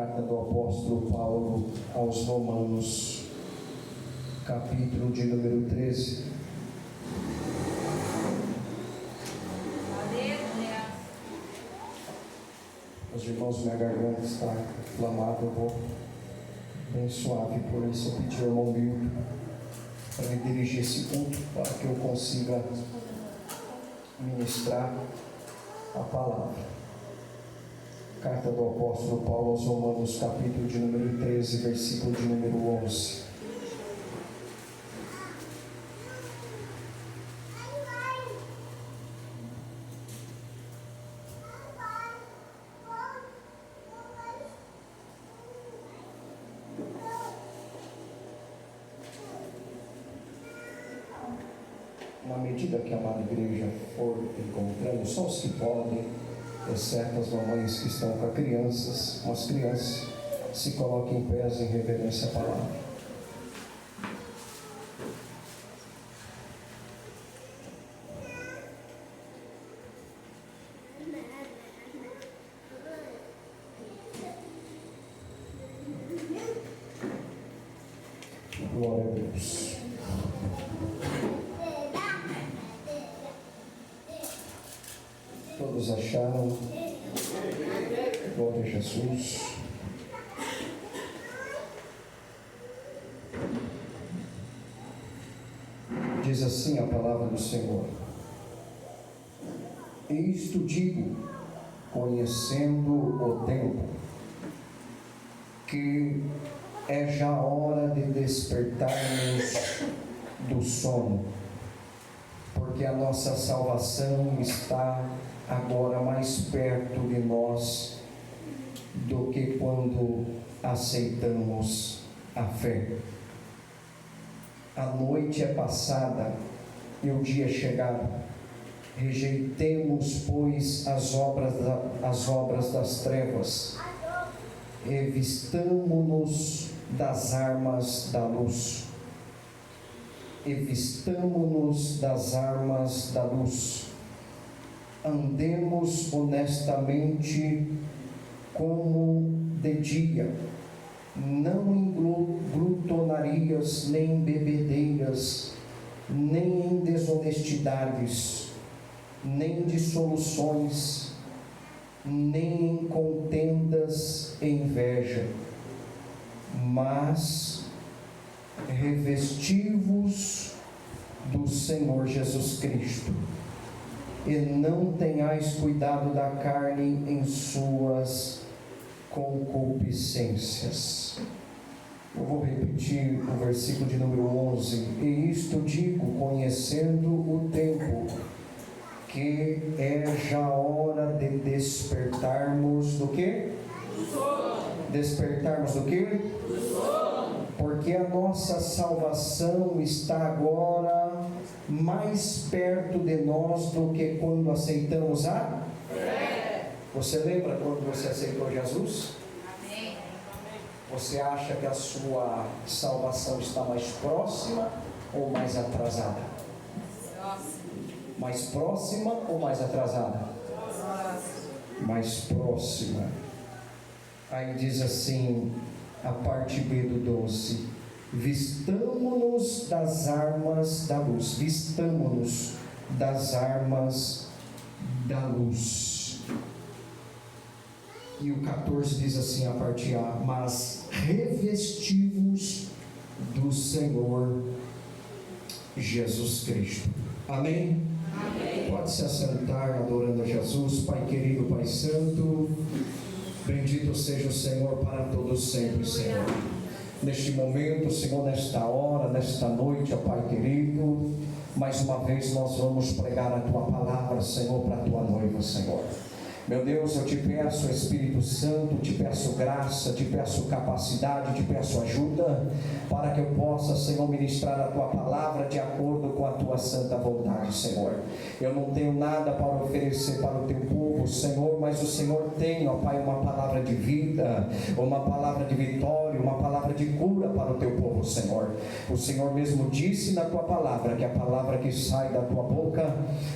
Carta do apóstolo Paulo aos Romanos, capítulo de número 13. Meus irmãos, minha garganta está inflamada, eu vou bem suave, por isso eu pedi ao irmão Milton para me dirigir esse culto, para que eu consiga ministrar a palavra. Carta do apóstolo Paulo aos Romanos, capítulo de número 13, versículo de número 11. Na medida que a amada igreja for encontrando, só os que podem, exceto as mamães que estão com as crianças, se coloquem em pés em reverência à palavra. Glória a Deus. Todos acharam? Glória a Jesus. Diz assim a palavra do Senhor: isto digo, conhecendo o tempo, que é já hora de despertarmos do sono, porque a nossa salvação está agora mais perto de nós do que quando aceitamos a fé. A noite é passada e o dia é chegado. Rejeitemos, pois, as obras das trevas, revistamo-nos das armas da luz. Revistamo-nos das armas da luz. Andemos honestamente como de dia, não em glutonarias, nem em bebedeiras, nem em desonestidades, nem em dissoluções, nem em contendas e inveja, mas revesti-vos do Senhor Jesus Cristo, e não tenhais cuidado da carne em suas concupiscências. Eu vou repetir o versículo de número 11. E isto digo, conhecendo o tempo, que é já hora de despertarmos do quê? Do sono. Despertarmos do quê? Do sono. Porque a nossa salvação está agora mais perto de nós do que quando aceitamos a fé. Você lembra quando você aceitou Jesus? Amém. Você acha que a sua salvação está mais próxima ou mais atrasada? Mais próxima ou mais atrasada? Mais próxima. Aí diz assim, a parte B do 12: vistamo-nos das armas da luz. Vistamo-nos das armas da luz. E o 14 diz assim, a parte A: mas revesti-vos do Senhor Jesus Cristo. Amém? Amém. Pode se assentar adorando a Jesus. Pai querido, Pai santo, bendito seja o Senhor para todos sempre, Senhor. Neste momento, Senhor, nesta hora, nesta noite, ó Pai querido, mais uma vez nós vamos pregar a Tua palavra, Senhor, para a Tua noiva, Senhor. Meu Deus, eu te peço, Espírito Santo, te peço graça, te peço capacidade, te peço ajuda, para que eu possa, Senhor, ministrar a Tua palavra de acordo com a Tua santa vontade, Senhor. Eu não tenho nada para oferecer para o Teu povo, Senhor, mas o Senhor tem, ó Pai, uma palavra de vida, uma palavra de vitória, uma palavra de cura para o Teu povo, Senhor. O Senhor mesmo disse na Tua palavra, que a palavra que sai da Tua boca,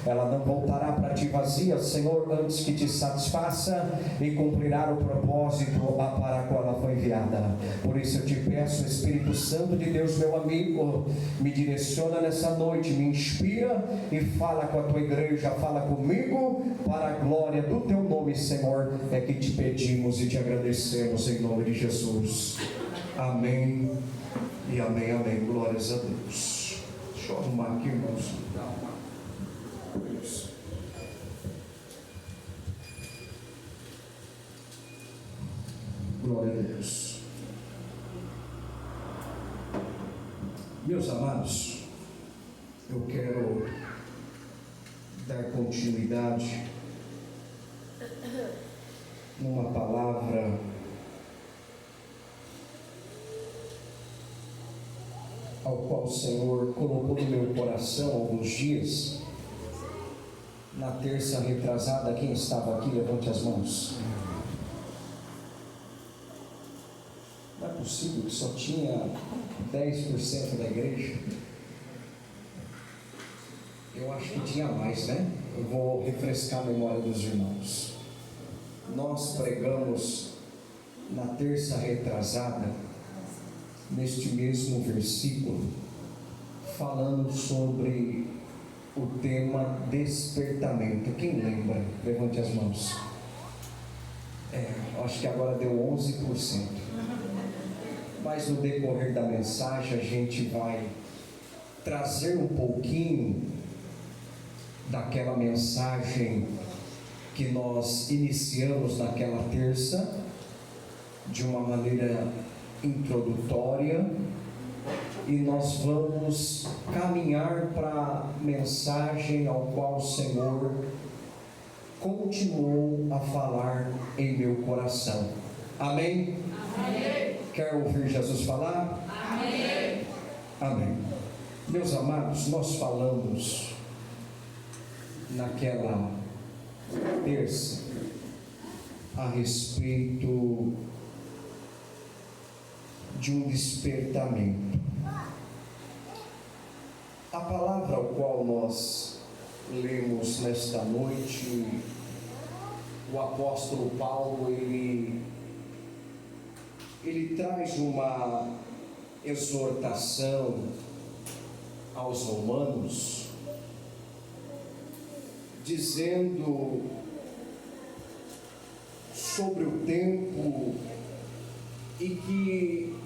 ela não voltará para Ti vazia, Senhor, antes que te satisfaça e cumprirá o propósito para o qual ela foi enviada. Por isso eu te peço, Espírito Santo de Deus, meu amigo, me direciona nessa noite, me inspira e fala com a tua igreja, fala comigo, para a glória do teu nome, Senhor, é que te pedimos e te agradecemos em nome de Jesus. Amém e amém, amém. Glórias a Deus. Deixa eu arrumar aqui, irmãos. Isso. Glória a Deus. Meus amados, eu quero dar continuidade numa palavra ao qual o Senhor colocou no meu coração há alguns dias. Na terça retrasada, quem estava aqui, levante as mãos. Não é possível que só tinha 10% da igreja. Eu acho que tinha mais, né? Eu vou refrescar a memória dos irmãos. Nós pregamos na terça retrasada, neste mesmo versículo, falando sobre o tema despertamento. Quem lembra? Levante as mãos. Acho que agora deu 11%. Mas no decorrer da mensagem a gente vai trazer um pouquinho daquela mensagem que nós iniciamos naquela terça, de uma maneira introdutória, e nós vamos caminhar para a mensagem ao qual o Senhor continuou a falar em meu coração. Amém? Amém. Quer ouvir Jesus falar? Amém. Amém. Meus amados, nós falamos naquela terça a respeito de um despertamento. A palavra ao qual nós lemos nesta noite, o apóstolo Paulo, ele traz uma exortação aos romanos, dizendo sobre o tempo e que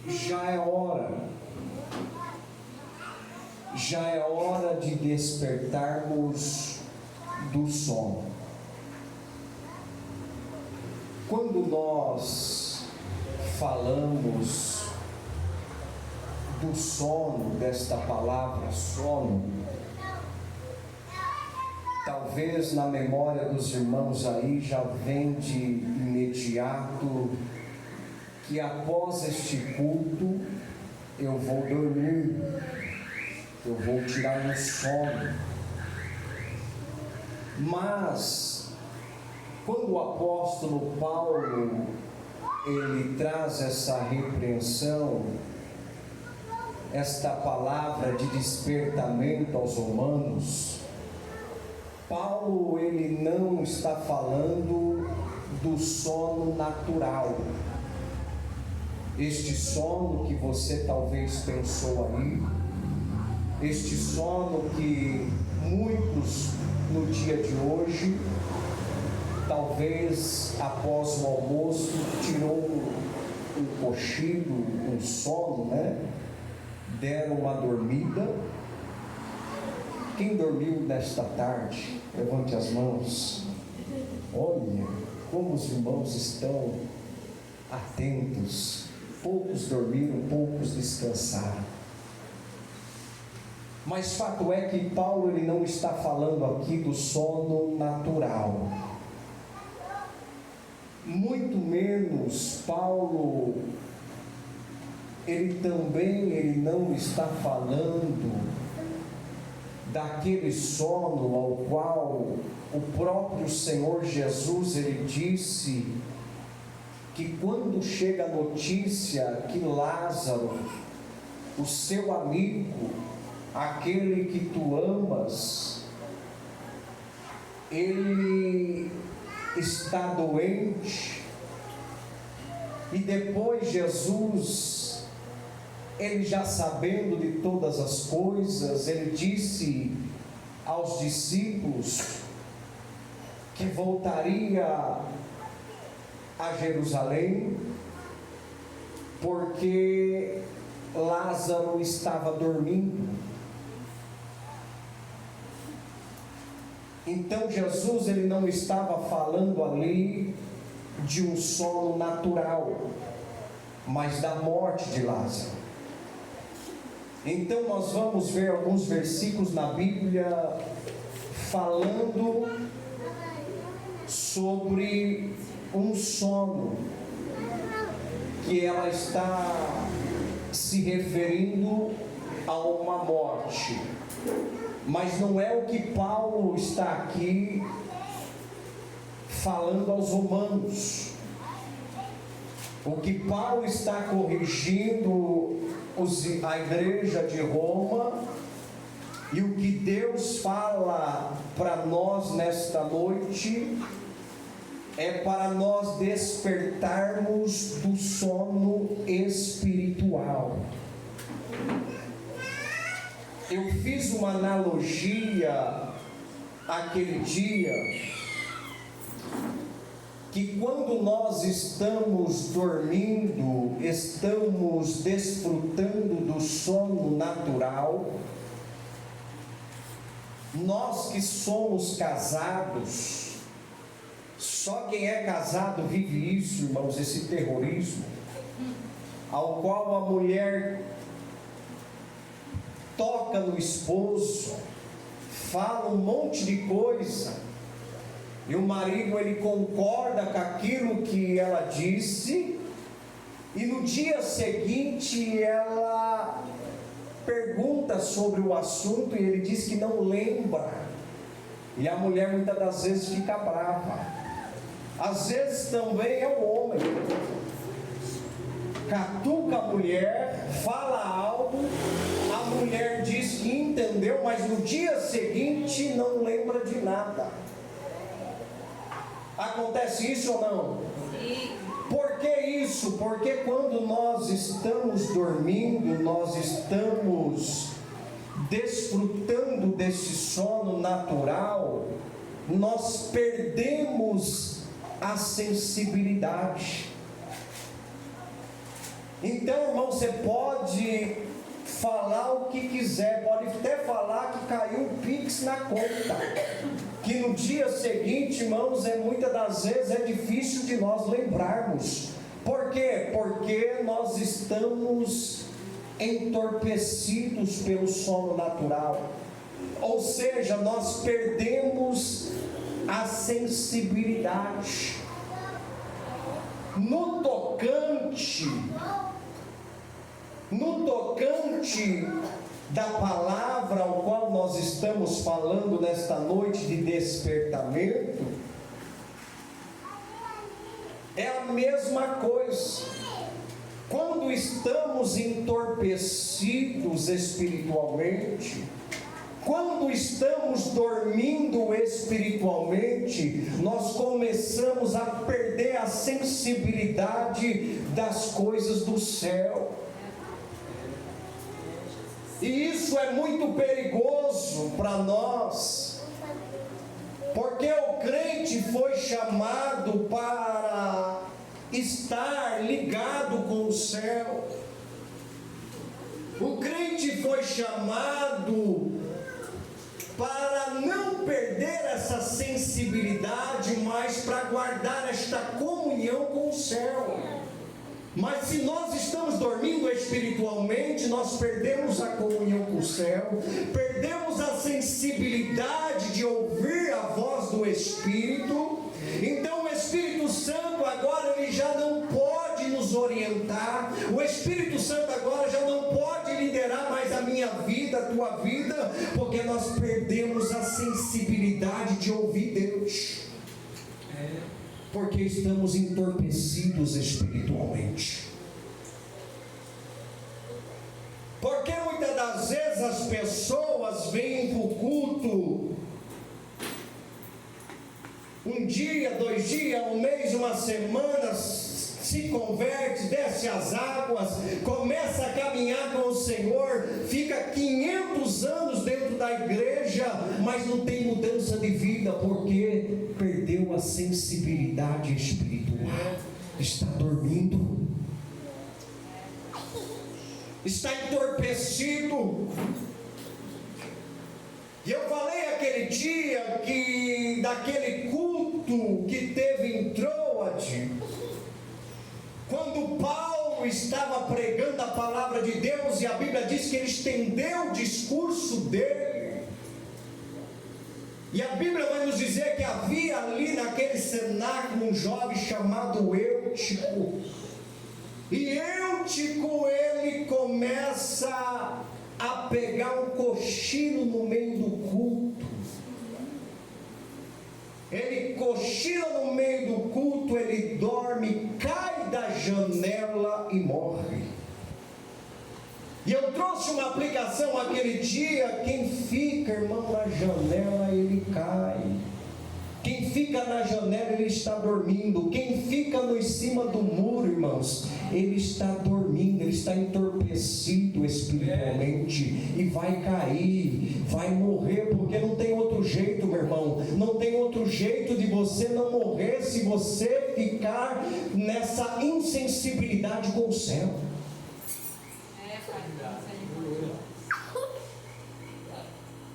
já é hora de despertarmos do sono. Quando nós falamos do sono, desta palavra sono, talvez na memória dos irmãos aí já vem de imediato que após este culto eu vou dormir, eu vou tirar um sono. Mas quando o apóstolo Paulo ele traz essa repreensão, esta palavra de despertamento aos romanos, Paulo ele não está falando do sono natural. Este sono que você talvez pensou aí, este sono que muitos no dia de hoje, talvez após o almoço, tirou um cochilo, um sono, né? Deram uma dormida. Quem dormiu nesta tarde? Levante as mãos. Olha como os irmãos estão atentos. Poucos dormiram, poucos descansaram. Mas fato é que Paulo ele não está falando aqui do sono natural. Muito menos Paulo ele não está falando daquele sono ao qual o próprio Senhor Jesus ele disse que quando chega a notícia que Lázaro, o seu amigo, aquele que tu amas, ele está doente. E depois Jesus, ele já sabendo de todas as coisas, ele disse aos discípulos que voltaria a Jerusalém, porque Lázaro estava dormindo. Então Jesus, ele não estava falando ali de um sono natural, mas da morte de Lázaro. Então nós vamos ver alguns versículos na Bíblia falando sobre um sono, que ela está se referindo a uma morte, mas não é o que Paulo está aqui falando aos romanos. O que Paulo está corrigindo a igreja de Roma, e o que Deus fala para nós nesta noite, é para nós despertarmos do sono espiritual. Eu fiz uma analogia aquele dia, que quando nós estamos dormindo, estamos desfrutando do sono natural. Nós que somos casados, só quem é casado vive isso, irmãos, esse terrorismo, ao qual a mulher toca no esposo, fala um monte de coisa, e o marido, ele concorda com aquilo que ela disse, e no dia seguinte ela pergunta sobre o assunto e ele diz que não lembra, e a mulher muitas das vezes fica brava. Às vezes também é o homem, catuca a mulher, fala algo, a mulher diz que entendeu, mas no dia seguinte não lembra de nada. Acontece isso ou não? Sim. Por que isso? Porque quando nós estamos dormindo, nós estamos desfrutando desse sono natural, nós perdemos a sensibilidade. Então, irmão, você pode falar o que quiser, pode até falar que caiu um Pix na conta, que no dia seguinte, irmãos, muitas das vezes é difícil de nós lembrarmos. Por quê? Porque nós estamos entorpecidos pelo sono natural, ou seja, nós perdemos a sensibilidade. No tocante da palavra ao qual nós estamos falando nesta noite de despertamento, é a mesma coisa. Quando estamos entorpecidos espiritualmente, quando estamos dormindo espiritualmente, nós começamos a perder a sensibilidade das coisas do céu. E isso é muito perigoso para nós, porque o crente foi chamado para estar ligado com o céu. O crente foi chamado para não perder essa sensibilidade, mas para guardar esta comunhão com o céu. Mas se nós estamos dormindo espiritualmente, nós perdemos a comunhão com o céu, perdemos a sensibilidade de ouvir a voz do Espírito. Então o Espírito Santo agora ele já não pode nos orientar, o Espírito Santo agora já não pode liderar mais a minha vida, a tua vida, porque nós perdemos a sensibilidade de ouvir Deus. Porque estamos entorpecidos espiritualmente. Porque muitas das vezes as pessoas vêm para o culto um dia, 2 dias, um mês, uma semana, se converte, desce as águas, começa a caminhar com o Senhor, fica 500 anos dentro da igreja, mas não tem mudança de vida, porque perdeu a sensibilidade espiritual, está dormindo, está entorpecido. E eu falei aquele dia que daquele culto que teve em Troade, quando Paulo estava pregando a palavra de Deus, e a Bíblia diz que ele estendeu o discurso dele, e a Bíblia vai nos dizer que havia ali naquele cenáculo um jovem chamado Eutico, e Eutico ele começa a pegar um cochilo no meio do culto. Ele cochila no meio do culto, ele dorme, cai da janela e morre. E eu trouxe uma aplicação aquele dia: quem fica, irmão, na janela, ele cai. Quem fica na janela, ele está dormindo. Quem fica em cima do muro, irmãos, ele está dormindo, ele está entorpecido espiritualmente, e vai cair, vai morrer, porque não tem outro jeito, meu irmão. Não tem outro jeito de você não morrer se você ficar nessa insensibilidade com o céu.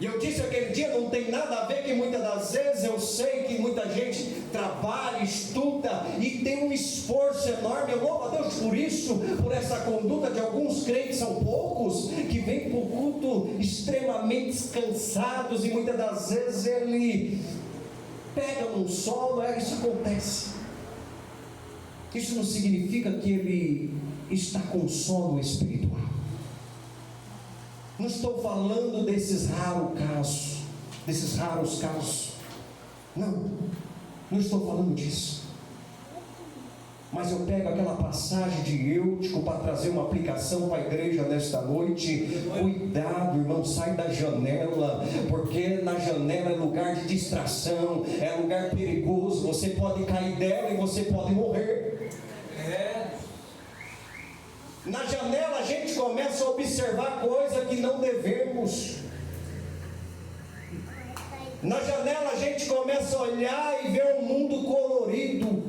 E eu disse aquele dia, não tem nada a ver, que muitas das vezes eu sei que muita gente trabalha, estuda e tem um esforço enorme. Eu louvo a Deus por isso, por essa conduta de alguns crentes, são poucos, que vêm para o culto extremamente cansados, e muitas das vezes ele pega num sono. Isso acontece. Isso não significa que ele está com sono espiritual. Não estou falando desses raros casos. Não estou falando disso. Mas eu pego aquela passagem de Eutico para trazer uma aplicação para a igreja nesta noite. Cuidado, irmão, sai da janela, porque na janela é lugar de distração, é lugar perigoso. Você pode cair dela e você pode morrer. Na janela a gente começa a observar coisas que não devemos. Na janela a gente começa a olhar e ver um mundo colorido.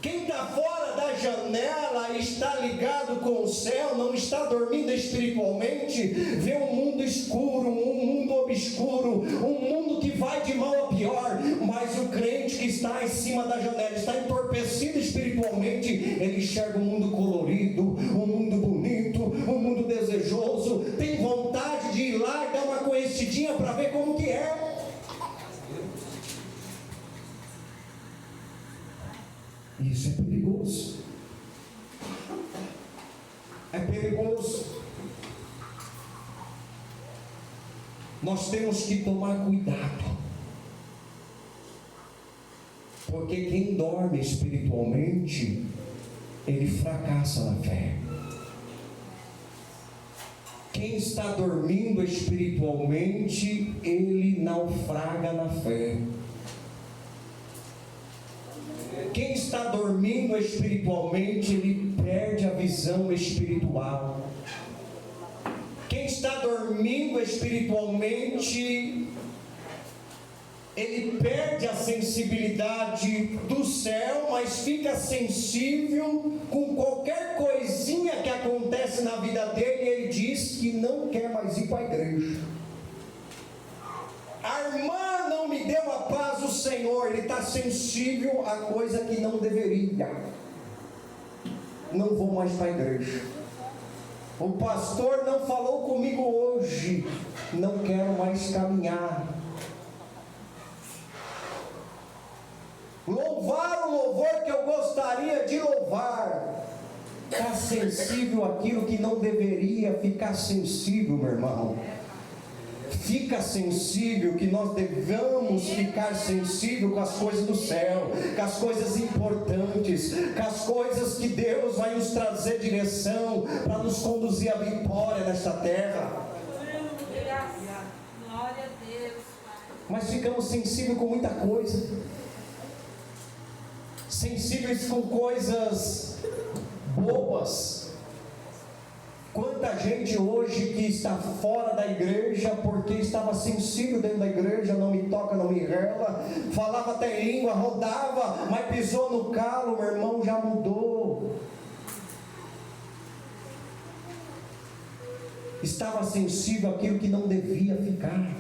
Quem está fora da janela e está ligado com o céu, não está dormindo espiritualmente, vê um mundo escuro, um mundo obscuro, um mundo que vai de mal a pior. Mas o crente que está em cima da janela, está entorpecido espiritualmente, ele enxerga um mundo colorido, um mundo bonito, um mundo desejoso, tem vontade de ir lá e dar uma conhecidinha para ver como que é. Isso é perigoso. É perigoso. Nós temos que tomar cuidado, porque quem dorme espiritualmente, ele fracassa na fé. Quem está dormindo espiritualmente, ele naufraga na fé. Quem está dormindo espiritualmente, ele perde a visão espiritual. Quem está dormindo espiritualmente, ele perde a sensibilidade do céu, mas fica sensível com qualquer coisinha que acontece na vida dele, e ele diz que não quer mais ir para a igreja. A irmã não me deu a paz do Senhor. Ele está sensível a coisa que não deveria. Não vou mais para a igreja. O pastor não falou comigo hoje, não quero mais caminhar. Louvar o louvor que eu gostaria de louvar, está sensível àquilo que não deveria ficar sensível, meu irmão. Fica sensível, que nós devemos ficar sensível com as coisas do céu, com as coisas importantes, com as coisas que Deus vai nos trazer direção para nos conduzir à vitória nesta terra. Glória a Deus, Pai. mas ficamos sensíveis com muita coisa, sensíveis com coisas bobas. Quanta gente hoje que está fora da igreja porque estava sensível dentro da igreja, não me toca, não me rela, falava até em língua, rodava, mas pisou no calo, meu irmão, já mudou. Estava sensível àquilo que não devia ficar.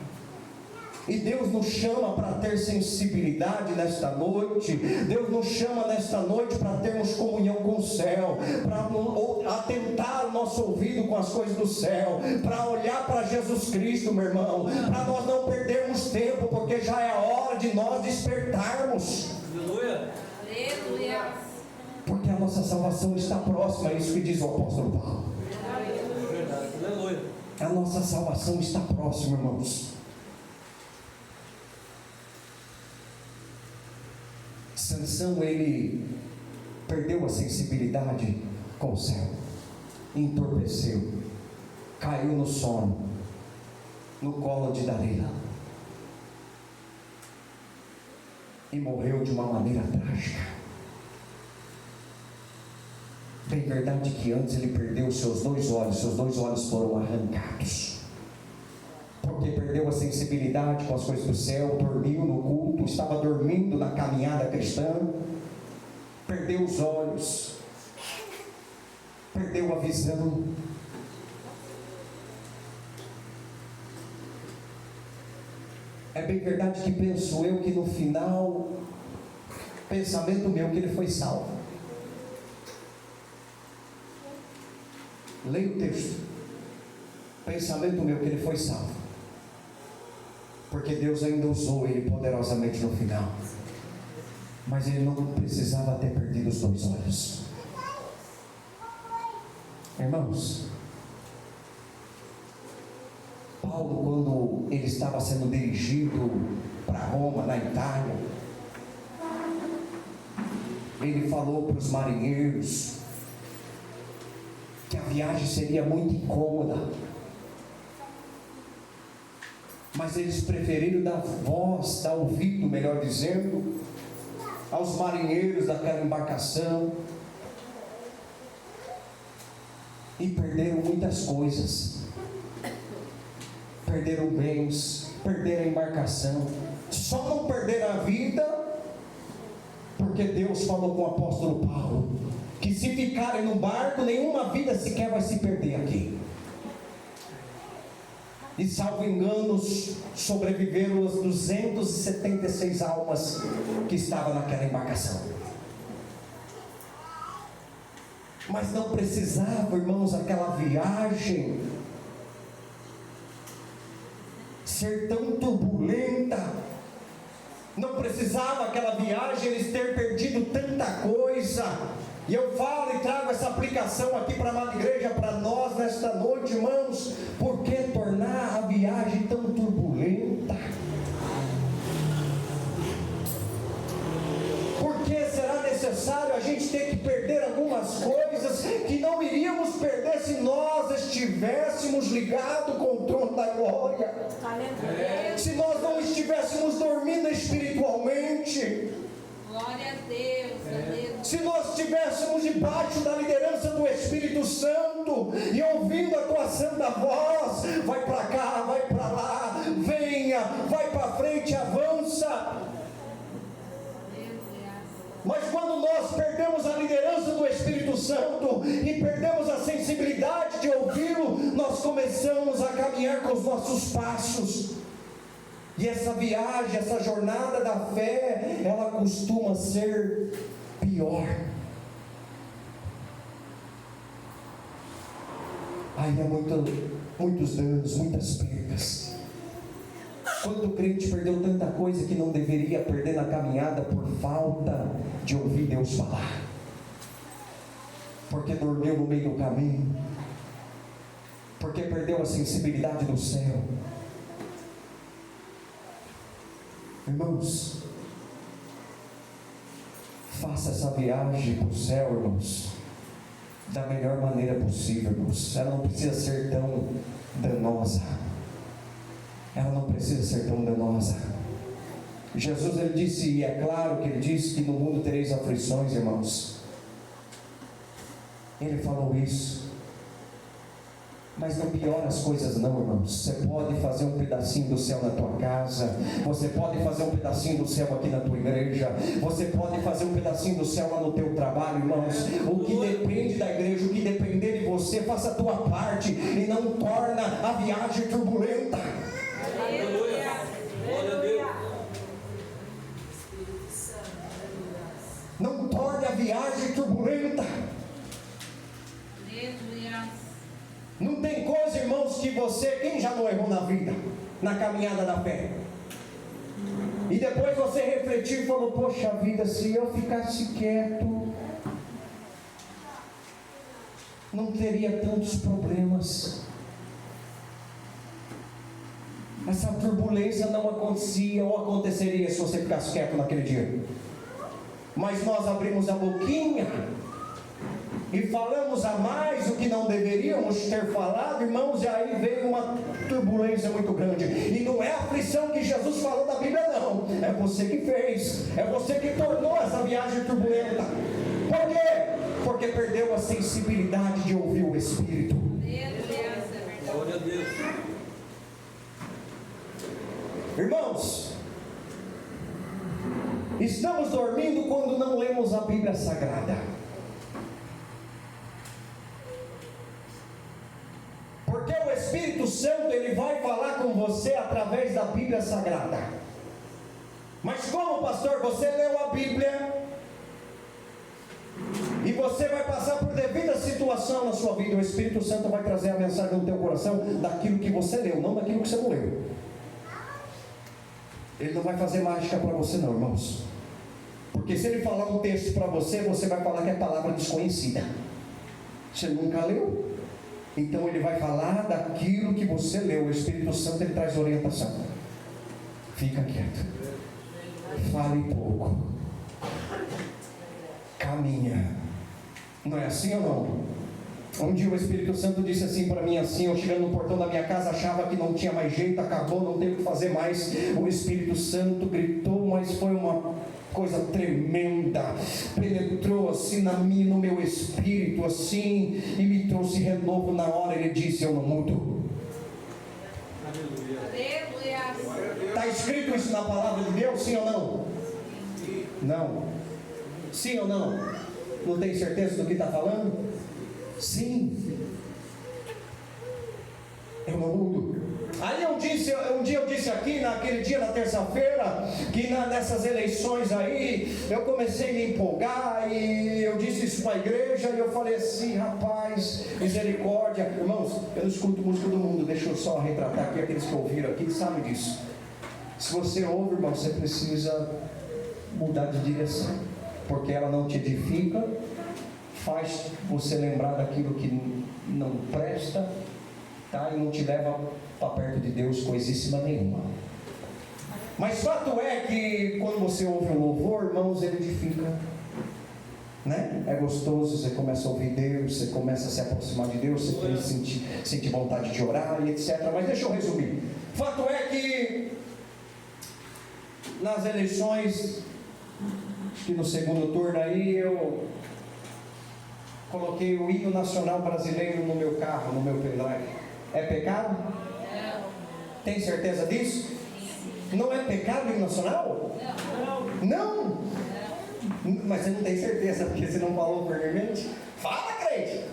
E Deus nos chama para ter sensibilidade nesta noite. Deus nos chama nesta noite para termos comunhão com o céu, para atentar o nosso ouvido com as coisas do céu, para olhar para Jesus Cristo, meu irmão, para nós não perdermos tempo, porque já é a hora de nós despertarmos. Aleluia. Aleluia. Porque a nossa salvação está próxima, é isso que diz o apóstolo Paulo. Aleluia. A nossa salvação está próxima, irmãos. Sansão, ele perdeu a sensibilidade com o céu, entorpeceu, caiu no sono, no colo de Dalila, e morreu de uma maneira trágica. Bem verdade que antes ele perdeu seus dois olhos foram arrancados, porque perdeu a sensibilidade com as coisas do céu, dormiu no culto, estava dormindo na caminhada cristã, perdeu os olhos, perdeu a visão. É bem verdade que penso eu que no final, pensamento meu, que ele foi salvo. Leia o texto, pensamento meu, que ele foi salvo, porque Deus ainda usou ele poderosamente no final, mas ele não precisava ter perdido os dois olhos. Irmãos, Paulo, quando ele estava sendo dirigido para Roma, na Itália, ele falou para os marinheiros que a viagem seria muito incômoda, mas eles preferiram dar voz, dar ouvido, melhor dizendo, aos marinheiros daquela embarcação, e perderam muitas coisas, perderam bens, perderam a embarcação, só não perderam a vida, porque Deus falou com o apóstolo Paulo, que se ficarem no barco, nenhuma vida sequer vai se perder aqui. E salvo engano, sobreviveram as 276 almas que estavam naquela embarcação. Mas não precisava, irmãos, aquela viagem ser tão turbulenta. Não precisava aquela viagem eles ter perdido tanta coisa. E eu falo e trago essa aplicação aqui para a amada igreja, para nós nesta noite, irmãos. Por que tornar a viagem tão turbulenta? Por que será necessário a gente ter que perder algumas coisas que não iríamos perder se nós estivéssemos ligados com o trono da glória? Se nós não estivéssemos dormindo espiritualmente? Glória a Deus, a Deus. Se nós estivéssemos debaixo da liderança do Espírito Santo e ouvindo a tua santa voz, vai para cá, vai para lá, venha, vai para frente, avança. Mas quando nós perdemos a liderança do Espírito Santo e perdemos a sensibilidade de ouvi-lo, nós começamos a caminhar com os nossos passos. E essa viagem, essa jornada da fé, ela costuma ser pior. Aí há muitos danos, muitas perdas. Quando o crente perdeu tanta coisa que não deveria perder na caminhada por falta de ouvir Deus falar, porque dormiu no meio do caminho, porque perdeu a sensibilidade do céu. Irmãos, faça essa viagem para o céu, irmãos, da melhor maneira possível, irmãos. Ela não precisa ser tão danosa. Ela não precisa ser tão danosa. Jesus, ele disse, e é claro que ele disse que no mundo tereis aflições, irmãos. Ele falou isso. Mas não piora as coisas não, irmãos. Você pode fazer um pedacinho do céu na tua casa. Você pode fazer um pedacinho do céu aqui na tua igreja. Você pode fazer um pedacinho do céu lá no teu trabalho, irmãos. O que depende da igreja, o que depender de você, faça a tua parte e não torna a viagem turbulenta. Aleluia. Glória a Deus. Não torne a viagem turbulenta. Aleluia. Não tem coisa, irmãos, que você, quem já não errou na vida, na caminhada da fé, e depois você refletiu e falou, poxa vida, se eu ficasse quieto, não teria tantos problemas, essa turbulência não acontecia ou aconteceria se você ficasse quieto naquele dia. Mas nós abrimos a boquinha e falamos a mais o que não deveríamos ter falado, irmãos, e aí veio uma turbulência muito grande. E não é a aflição que Jesus falou da Bíblia, não. É você que fez, é você que tornou essa viagem turbulenta. Por quê? Porque perdeu a sensibilidade de ouvir o Espírito. Glória a Deus. Irmãos, estamos dormindo quando não lemos a Bíblia Sagrada. Porque o Espírito Santo, ele vai falar com você através da Bíblia Sagrada. Mas como, pastor, você leu a Bíblia e você vai passar por devida situação na sua vida, o Espírito Santo vai trazer a mensagem no teu coração daquilo que você leu, não daquilo que você não leu. Ele não vai fazer mágica para você não, irmãos. Porque se ele falar um texto para você, você vai falar que é palavra desconhecida. Você nunca leu? Então ele vai falar daquilo que você leu. O Espírito Santo, ele traz orientação. Fica quieto, fale pouco, caminha. Não é assim ou não? Um dia o Espírito Santo disse assim para mim, assim, eu chegando no portão da minha casa, achava que não tinha mais jeito, acabou, não tem o que fazer mais. O Espírito Santo gritou, mas foi uma coisa tremenda, penetrou assim no meu espírito, assim, e me trouxe renovo na hora. Ele disse, eu não mudo. Aleluia. Está escrito isso na palavra de Deus, sim ou não? Não. Sim ou não? Não tem certeza do que está falando? Sim. Eu não mudo. Aí um dia eu disse aqui, naquele dia, na terça-feira, que nessas eleições aí, eu comecei a me empolgar, e eu disse isso para a igreja, e eu falei assim, rapaz, misericórdia. Irmãos, eu não escuto música do mundo, deixa eu só retratar aqui, aqueles que ouviram aqui, sabem disso. Se você ouve, irmão, você precisa mudar de direção, porque ela não te edifica, faz você lembrar daquilo que não presta, tá? E não te leva para perto de Deus coisíssima nenhuma. Mas fato é que quando você ouve um louvor, irmãos, ele edifica, né? É gostoso, você começa a ouvir Deus, você começa a se aproximar de Deus, você sente vontade de orar e etc. Mas deixa eu resumir. Fato é que nas eleições, acho que no segundo turno aí, eu coloquei o hino nacional brasileiro no meu carro, no meu pendrive. É pecado? Não. Tem certeza disso? Não é pecado o hino nacional? Não? Mas você não tem certeza, porque você não falou anteriormente? Fala, crente!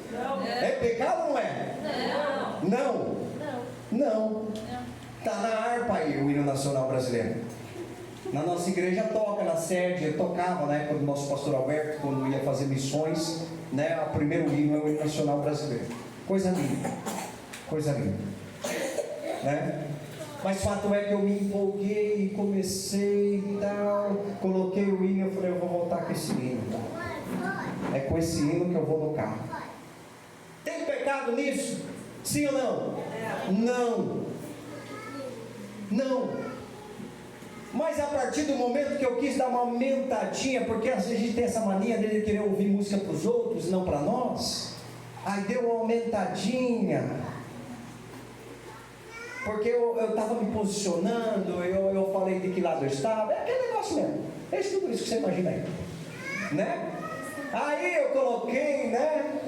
É pecado ou não é? Não. Não. Está na harpa aí o hino nacional brasileiro. Na nossa igreja toca, na sede, eu tocava na época do nosso pastor Alberto, quando ia fazer missões, né? O primeiro hino é o hino nacional brasileiro. Coisa linda, né? Mas fato é que eu me empolguei e comecei e tal, coloquei o hino, eu falei, eu vou voltar com esse hino, é com esse hino que eu vou no carro. Tem pecado nisso? Sim ou não? Não. Mas a partir do momento que eu quis dar uma aumentadinha, porque às vezes a gente tem essa mania de querer ouvir música para os outros, não para nós, aí deu uma aumentadinha, porque eu estava me posicionando, eu falei de de que lado eu estava, é aquele negócio mesmo, é isso, tudo isso que você imagina aí, né? Aí eu coloquei, né?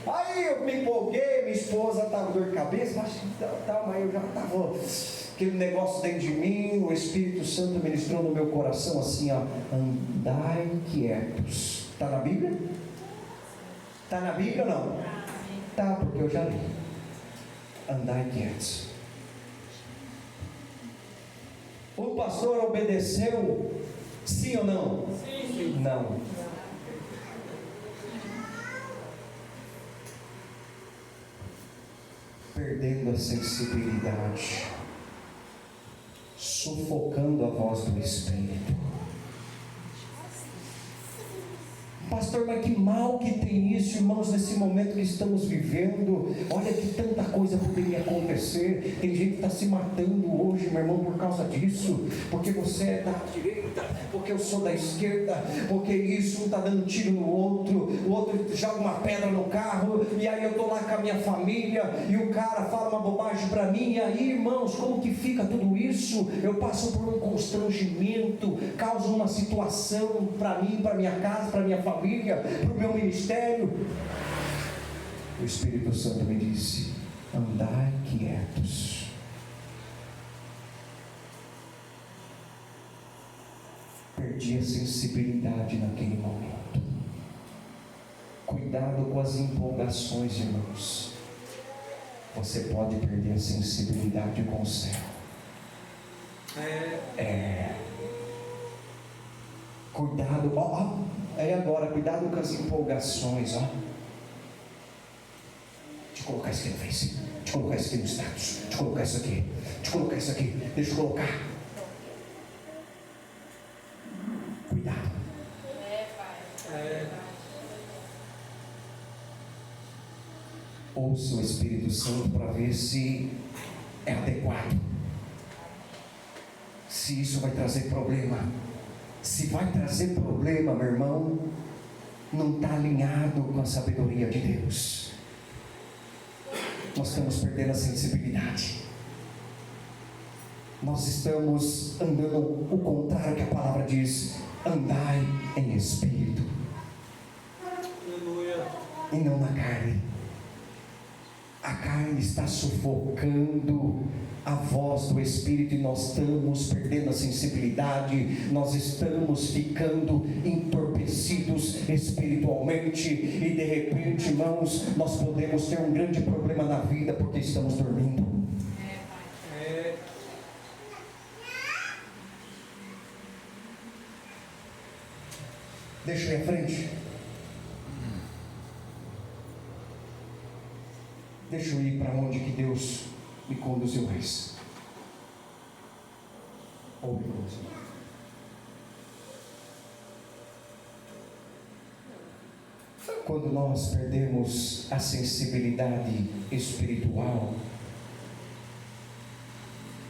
Aí eu me empolguei, minha esposa estava com dor de cabeça, mas eu já estava, aquele negócio dentro de mim, o Espírito Santo ministrou no meu coração assim, ó, andai quietos. Está na Bíblia? Está na Bíblia ou não? Tá, porque eu já li. Andai quietos. O pastor obedeceu, sim ou não? Sim. Não. Perdendo a sensibilidade, sufocando a voz do Espírito. Pastor, mas que mal que tem isso, irmãos, nesse momento que estamos vivendo. Olha que tanta coisa poderia acontecer. Tem gente que está se matando hoje, meu irmão, por causa disso. Porque você é da direita, porque eu sou da esquerda, porque isso, um está dando tiro no outro, o outro joga uma pedra no carro, e aí eu estou lá com a minha família, e o cara fala uma bobagem para mim, e aí, irmãos, como que fica tudo isso? Eu passo por um constrangimento, causa uma situação para mim, para minha casa, para minha família, para o meu ministério. O Espírito Santo me disse: andai quietos. Perdi a sensibilidade naquele momento. Cuidado com as empolgações, irmãos. Você pode perder a sensibilidade com o céu. Cuidado, agora, cuidado com as empolgações, ó. Deixa eu colocar isso aqui no Face, deixa eu colocar isso aqui no status, deixa eu colocar isso aqui, deixa eu colocar isso aqui, deixa eu colocar. Cuidado. Ouça o Espírito Santo para ver se é adequado, se isso vai trazer problema. Se vai trazer problema, meu irmão, não está alinhado com a sabedoria de Deus. Nós estamos perdendo a sensibilidade. Nós estamos andando o contrário que a palavra diz: andai em espírito. Aleluia. E não na carne. A carne está sufocando a voz do Espírito e nós estamos perdendo a sensibilidade, nós estamos ficando entorpecidos espiritualmente e de repente, irmãos, nós podemos ter um grande problema na vida porque estamos dormindo. Deixa eu ir à frente. Deixa eu ir para onde que Deus me conduziu mais. Ouve, irmãos. Quando nós perdemos a sensibilidade espiritual,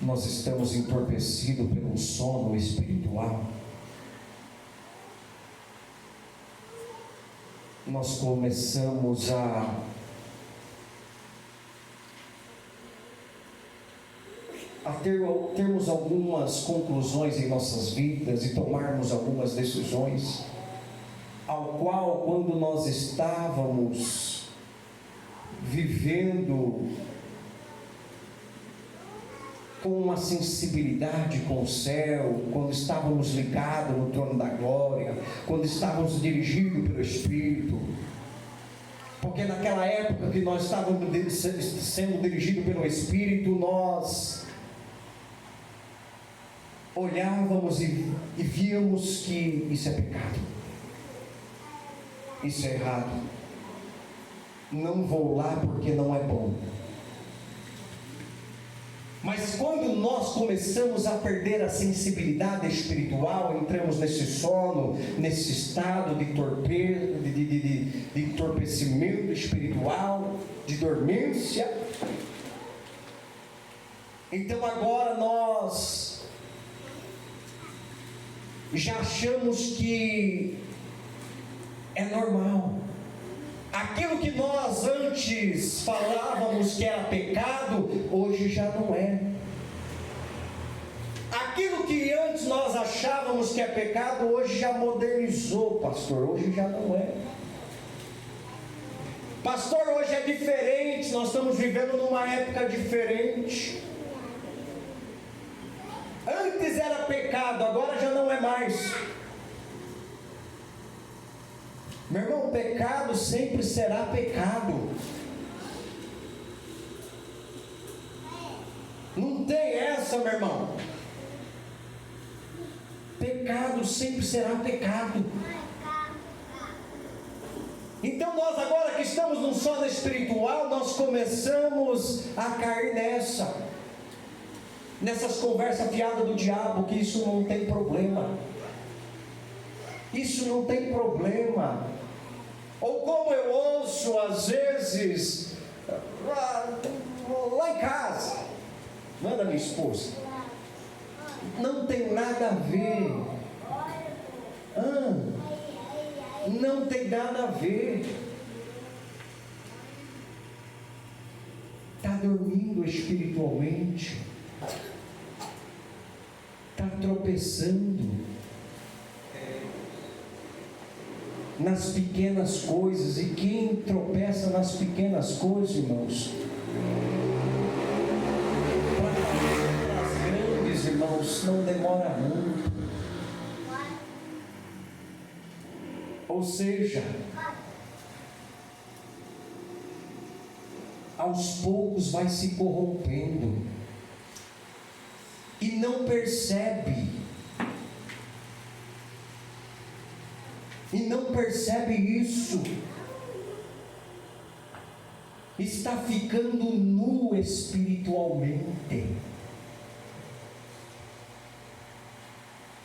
nós estamos entorpecidos pelo sono espiritual. Nós começamos a termos algumas conclusões em nossas vidas e tomarmos algumas decisões, ao qual, quando nós estávamos vivendo com uma sensibilidade com o céu, quando estávamos ligados no trono da glória, quando estávamos dirigidos pelo Espírito, porque naquela época que nós estávamos sendo dirigidos pelo Espírito, nós olhávamos e víamos que isso é pecado, isso é errado, não vou lá porque não é bom. Mas quando nós começamos a perder a sensibilidade espiritual, entramos nesse sono, nesse estado de entorpecimento espiritual, de dormência, então agora nós já achamos que é normal. Aquilo que nós antes falávamos que era pecado, hoje já não é. que antes nós achávamos que é pecado, hoje já modernizou, pastor. Hoje já não é. Pastor, hoje é diferente. Nós estamos vivendo numa época diferente. Antes era pecado, agora já não é mais. Meu irmão, pecado sempre será pecado. Não tem essa, meu irmão. Pecado sempre será pecado. Então nós agora que estamos no sono espiritual, nós começamos a cair nessas conversas fiadas do diabo, que isso não tem problema. Isso não tem problema. Ou como eu ouço às vezes lá em casa, manda minha esposa, não tem nada a ver. Não tem nada a ver. Está dormindo espiritualmente, está tropeçando nas pequenas coisas. E quem tropeça nas pequenas coisas, irmãos, para as grandes, irmãos, não demora muito. Ou seja, aos poucos vai se corrompendo e não percebe. E não percebe isso. Está ficando nu espiritualmente.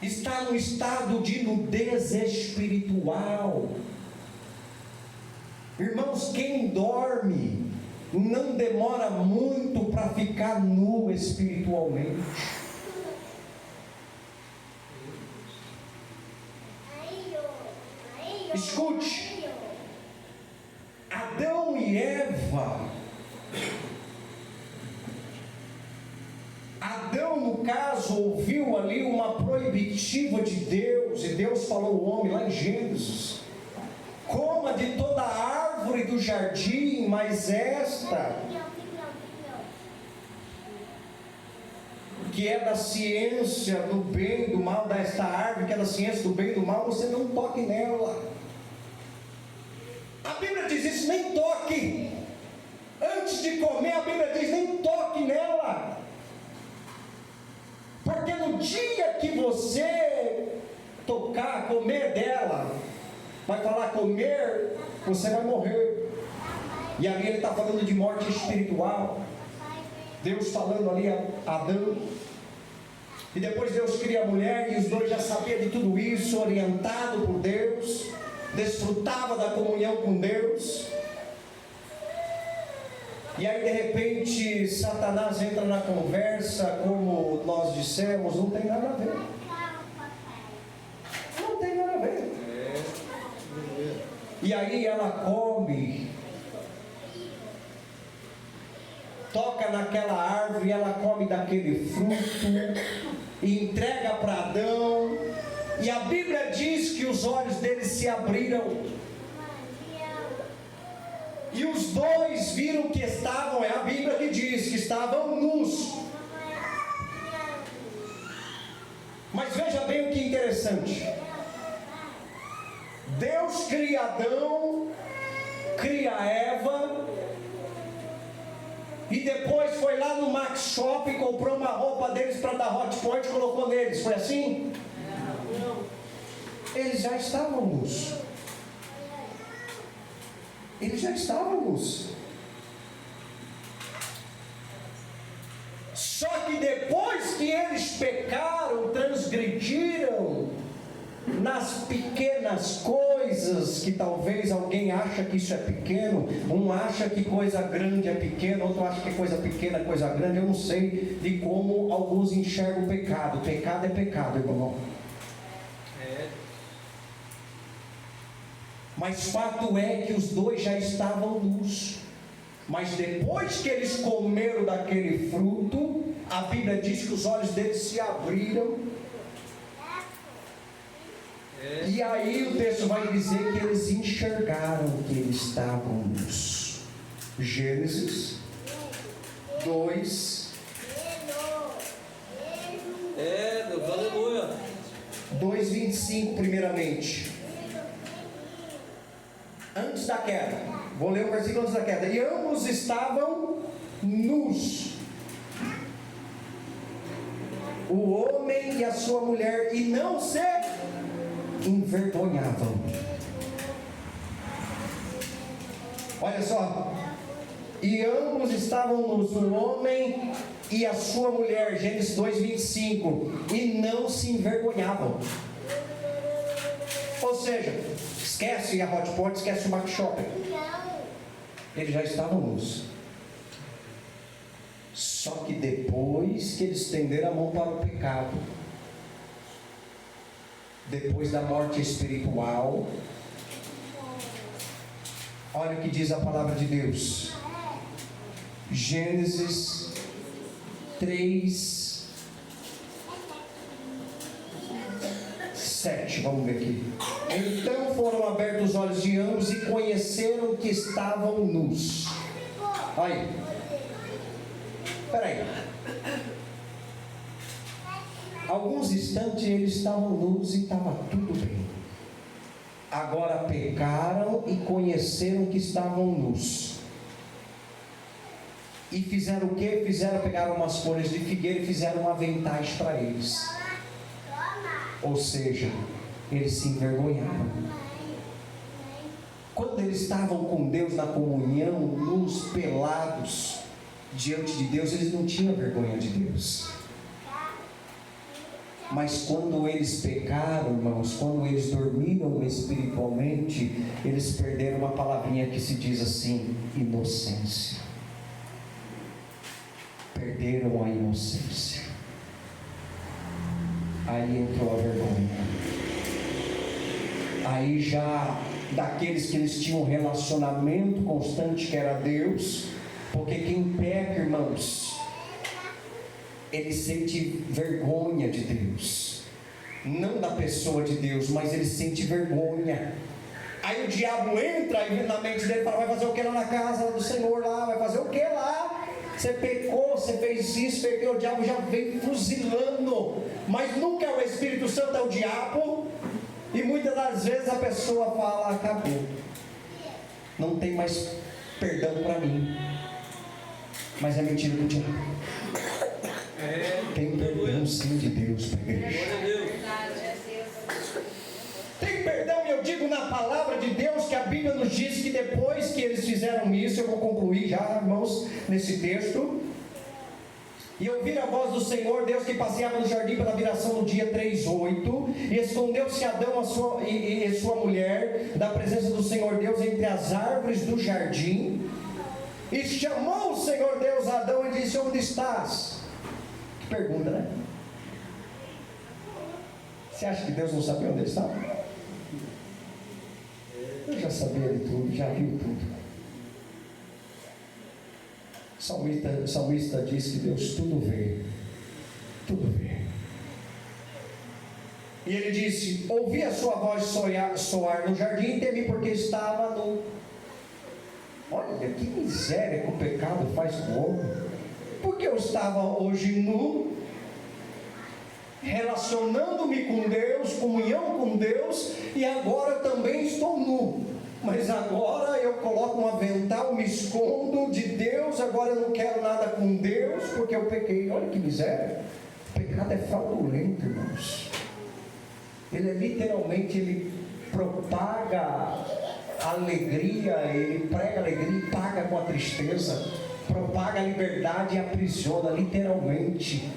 Está no estado de nudez espiritual. Irmãos, quem dorme não demora muito para ficar nu espiritualmente. Escute, Adão e Eva, Adão no caso ouviu ali uma proibitiva de Deus, e Deus falou ao homem lá em Gênesis: coma de toda a árvore do jardim, mas esta, que é da ciência do bem e do mal, desta árvore que é da ciência do bem e do mal, você não toque nela. A Bíblia diz isso: nem toque. Antes de comer, a Bíblia diz: nem toque nela. Porque no dia que você tocar, comer dela, vai falar comer, você vai morrer. E ali ele está falando de morte espiritual. Deus falando ali a Adão. E depois Deus cria a mulher, e os dois já sabiam de tudo isso, orientado por Deus, desfrutava da comunhão com Deus. E aí de repente Satanás entra na conversa, como nós dissemos, não tem nada a ver. Não tem nada a ver. E aí ela come, toca naquela árvore, ela come daquele fruto e entrega para Adão. E a Bíblia diz que os olhos dele se abriram. E os dois viram que estavam, é a Bíblia que diz que estavam nus. Mas veja bem o que é interessante. Deus cria Adão, cria Eva, e depois foi lá no Max Shop e comprou uma roupa deles para dar hot point e colocou neles. Foi assim? Não. Eles já estavam nus. Eles já estavam nus. Só que depois que eles pecaram, transgrediram nas pequenas coisas, que talvez alguém acha que isso é pequeno, um acha que coisa grande é pequena, outro acha que coisa pequena é coisa grande. Eu não sei de como alguns enxergam o pecado. Pecado é pecado, irmão. Mas fato é que os dois já estavam nus. Mas depois que eles comeram daquele fruto, A Bíblia diz que os olhos deles se abriram. E aí o texto vai dizer que eles enxergaram que eles estavam nus. Gênesis 2. Deus, aleluia. 2:25 primeiramente. Antes da queda. Vou ler o versículo antes da queda. E ambos estavam nus. O homem e a sua mulher, e não se envergonhavam. Olha só. E ambos estavam nus, o homem e a sua mulher, Gênesis 2:25, e não se envergonhavam. Ou seja, esquece a Hot Pot, esquece o Mac Shopping. Eles já estavam nus. Só que depois que eles estenderam a mão para o pecado, depois da morte espiritual, olha o que diz a palavra de Deus. Gênesis 3, 7, vamos ver aqui. Então foram abertos os olhos de ambos e conheceram que estavam nus. Aí, peraí. Alguns instantes eles estavam nus e estava tudo bem. Agora pecaram e conheceram que estavam nus. E fizeram o que? Pegaram umas folhas de figueira e fizeram aventais para eles. Ou seja, eles se envergonharam. Quando eles estavam com Deus na comunhão, nus, pelados, diante de Deus, eles não tinham vergonha de Deus. Mas quando eles pecaram, irmãos, quando eles dormiram espiritualmente, eles perderam uma palavrinha que se diz assim: inocência. Perderam a inocência. Aí entrou a vergonha. Aí já daqueles que eles tinham um relacionamento constante, que era Deus, porque quem peca, irmãos, ele sente vergonha de Deus, não da pessoa de Deus, mas ele sente vergonha. Aí o diabo entra na mente dele e fala: vai fazer o que lá na casa do Senhor lá? Vai fazer o que lá? Você pecou, você fez isso, pecou. O diabo já vem fuzilando, mas nunca é o Espírito Santo, é o diabo. E muitas das vezes a pessoa fala: acabou, não tem mais perdão para mim. Mas é mentira do diabo. Tem perdão sim de Deus para a igreja. Tem perdão, e eu digo na palavra de Deus que a Bíblia nos diz que depois que eles fizeram isso, eu vou concluir já, irmãos, nesse texto. E ouviram a voz do Senhor Deus que passeava no jardim pela viração do dia 3:8, e escondeu-se Adão e sua mulher da presença do Senhor Deus entre as árvores do jardim. E chamou o Senhor Deus a Adão e disse: onde estás? Que pergunta, né? Você acha que Deus não sabia onde ele estava? Eu já sabia de tudo, já viu tudo. O salmista diz que Deus tudo vê. Tudo vê. E ele disse: ouvi a sua voz soar no jardim e temi porque estava nu. Olha que miséria que o pecado faz com o homem. Porque eu estava hoje nu, relacionando-me com Deus, comunhão com Deus, e agora também estou nu. Mas agora eu coloco um avental, me escondo de Deus, agora eu não quero nada com Deus, porque eu pequei. Olha que miséria. O pecado é fraudulento, irmãos. Ele é literalmente, ele propaga alegria, ele prega alegria e paga com a tristeza, propaga a liberdade e aprisiona, literalmente.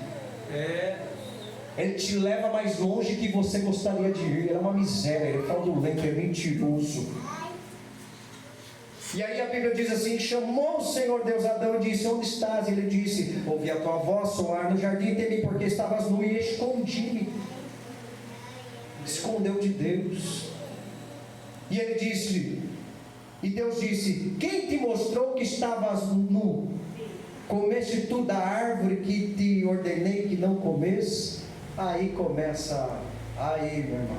Ele te leva mais longe que você gostaria de ir. Ele é uma miséria, ele é fraudulento, ele é mentiroso. E aí a Bíblia diz assim: chamou o Senhor Deus Adão e disse: onde estás? Ele disse: ouvi a tua voz soar no jardim e temi porque estavas nu e escondi-me. Escondeu de Deus. E ele disse, e Deus disse: quem te mostrou que estavas nu? Comeste tu da árvore que te ordenei que não comesse? Aí começa, aí meu irmão,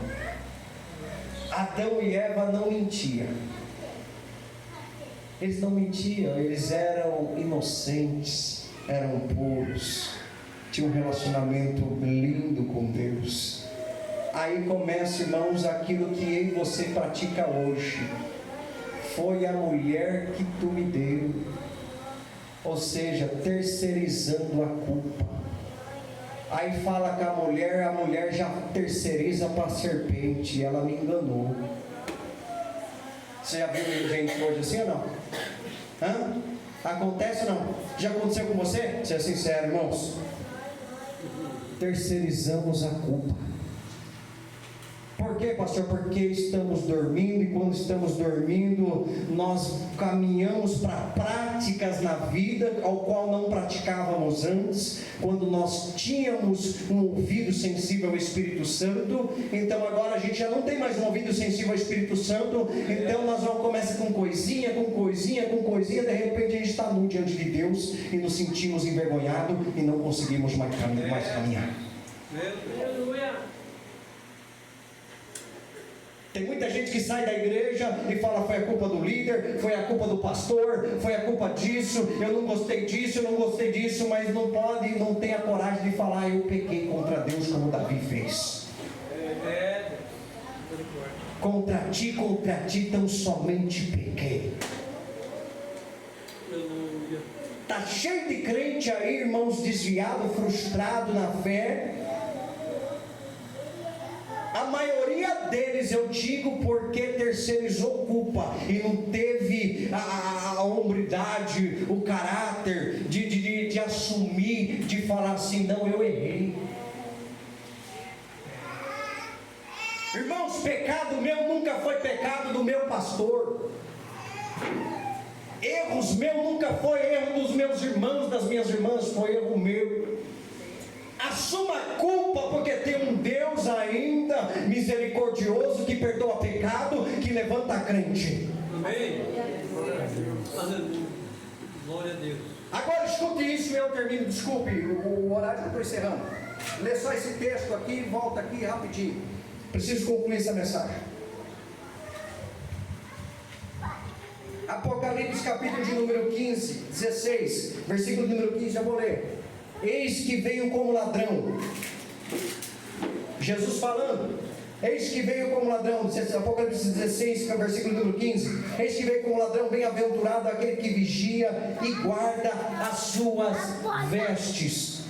Adão e Eva não mentiam. Eles não mentiam, eles eram inocentes, eram puros, tinham um relacionamento lindo com Deus. Aí começa, irmãos, aquilo que eu e você pratica hoje. Foi a mulher que tu me deu. Ou seja, terceirizando a culpa. Aí fala com a mulher já terceiriza para a serpente. Ela me enganou. Você já viu gente hoje assim ou não? Hã? Acontece ou não? Já aconteceu com você? Seja sincero, irmãos. Terceirizamos a culpa. Por quê, pastor? Porque estamos dormindo, e quando estamos dormindo, nós caminhamos para práticas na vida, ao qual não praticávamos antes, quando nós tínhamos um ouvido sensível ao Espírito Santo. Então agora a gente já não tem mais um ouvido sensível ao Espírito Santo, então nós vamos começar com coisinha, de repente a gente está nu diante de Deus, e nos sentimos envergonhados, e não conseguimos mais caminhar. Aleluia. Tem muita gente que sai da igreja e fala: foi a culpa do líder, foi a culpa do pastor, foi a culpa disso, eu não gostei disso, mas não pode, não tem a coragem de falar: eu pequei contra Deus, como Davi fez. Contra ti tão somente pequei. Está cheio de crente aí, irmãos, desviado, frustrado na fé. A maioria deles, eu digo, porque terceirizou culpa e não teve a hombridade, o caráter de assumir, de falar assim: não, eu errei. Irmãos, pecado meu nunca foi pecado do meu pastor. Erros meu nunca foi erro dos meus irmãos, das minhas irmãs, foi erro meu. Assuma a culpa, porque tem um Deus ainda misericordioso, que perdoa pecado, que levanta a crente. Amém. Glória a Deus. Agora escute isso e eu termino. Desculpe, o horário já estou encerrando. Lê só esse texto aqui e volta aqui rapidinho. Preciso concluir essa mensagem. Apocalipse capítulo de número 15, 16, versículo número 15, já vou ler. Eis que veio como ladrão. Jesus falando: eis que veio como ladrão. Apocalipse 16, versículo número 15. Eis que veio como ladrão, bem-aventurado aquele que vigia e guarda as suas vestes,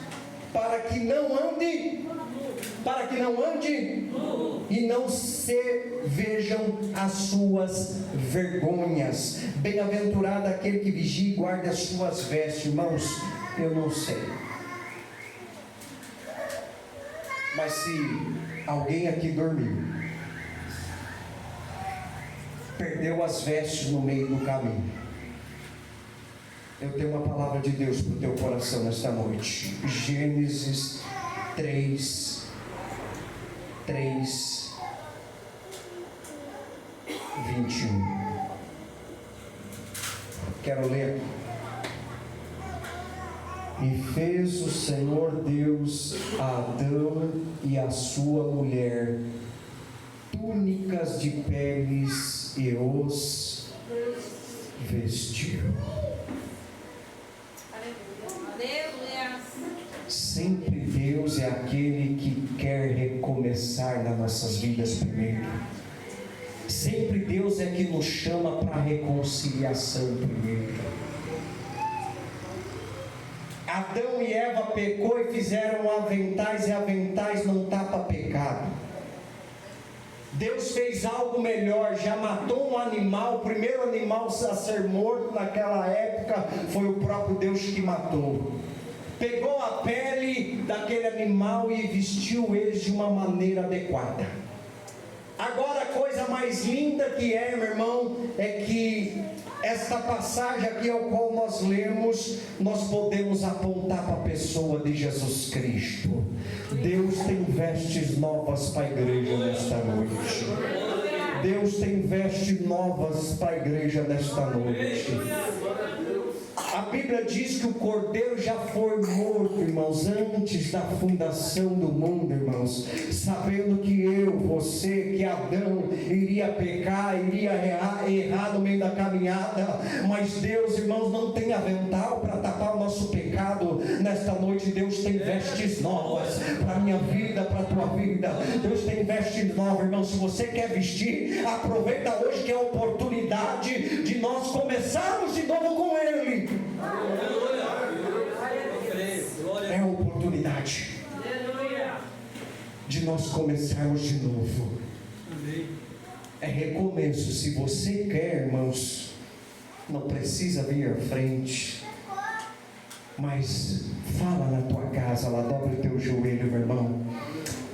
para que não ande e não se vejam as suas vergonhas. Bem-aventurado aquele que vigia e guarda as suas vestes. Irmãos, eu não sei, mas se alguém aqui dormiu, perdeu as vestes no meio do caminho, eu tenho uma palavra de Deus para o teu coração nesta noite. Gênesis 3, 21. Quero ler. E fez o Senhor Deus a Adão e a sua mulher túnicas de peles e os vestiu. Aleluia. Sempre Deus é aquele que quer recomeçar nas nossas vidas primeiro. Sempre Deus é que nos chama para a reconciliação primeiro. Adão e Eva pecou e fizeram aventais, e aventais não tapa pecado. Deus fez algo melhor, já matou um animal. O primeiro animal a ser morto naquela época foi o próprio Deus que matou. Pegou a pele daquele animal e vestiu eles de uma maneira adequada. Agora a coisa mais linda que é, meu irmão, é que esta passagem aqui ao qual nós lemos, nós podemos apontar para a pessoa de Jesus Cristo. Deus tem vestes novas para a igreja nesta noite. Deus tem vestes novas para a igreja nesta noite. A Bíblia diz que o Cordeiro já foi morto, irmãos, antes da fundação do mundo, irmãos, sabendo que eu, você, que Adão iria pecar, iria errar no meio da caminhada, mas Deus, irmãos, não tem avental para tapar o nosso pecado. Nesta noite Deus tem vestes novas para a minha vida, para a tua vida. Deus tem vestes novas, irmãos. Se você quer vestir, aproveita hoje que é a oportunidade de nós começarmos de novo com Ele. É a oportunidade de nós começarmos de novo. É recomeço. Se você quer, irmãos, não precisa vir à frente, mas fala na tua casa, lá, dobra o teu joelho, meu irmão,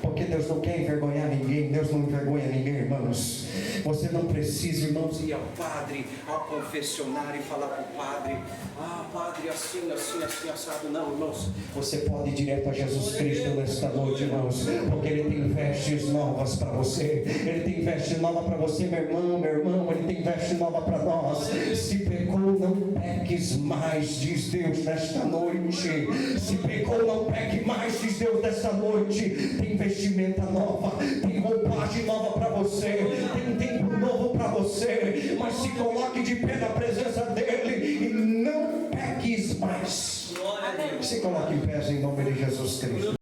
porque Deus não quer envergonhar ninguém. Deus não envergonha ninguém, irmãos. Você não precisa, irmãos, ir ao padre, ao confessionário e falar para o padre: ah, padre, assim, assado. Não, irmãos, você pode ir direto a Jesus Cristo nesta noite, irmãos, porque Ele tem vestes novas para você. Ele tem vestes novas para você, meu irmão, Ele tem vestes novas para nós. Se pecou, não peques mais, diz Deus nesta noite. Se pecou, não peque mais, diz Deus nesta noite. Tem vestimenta nova, tem roupagem nova para você, tem tempo novo para você, mas se coloque de pé na presença dEle e não peques mais. Se coloque em pé em nome de Jesus Cristo.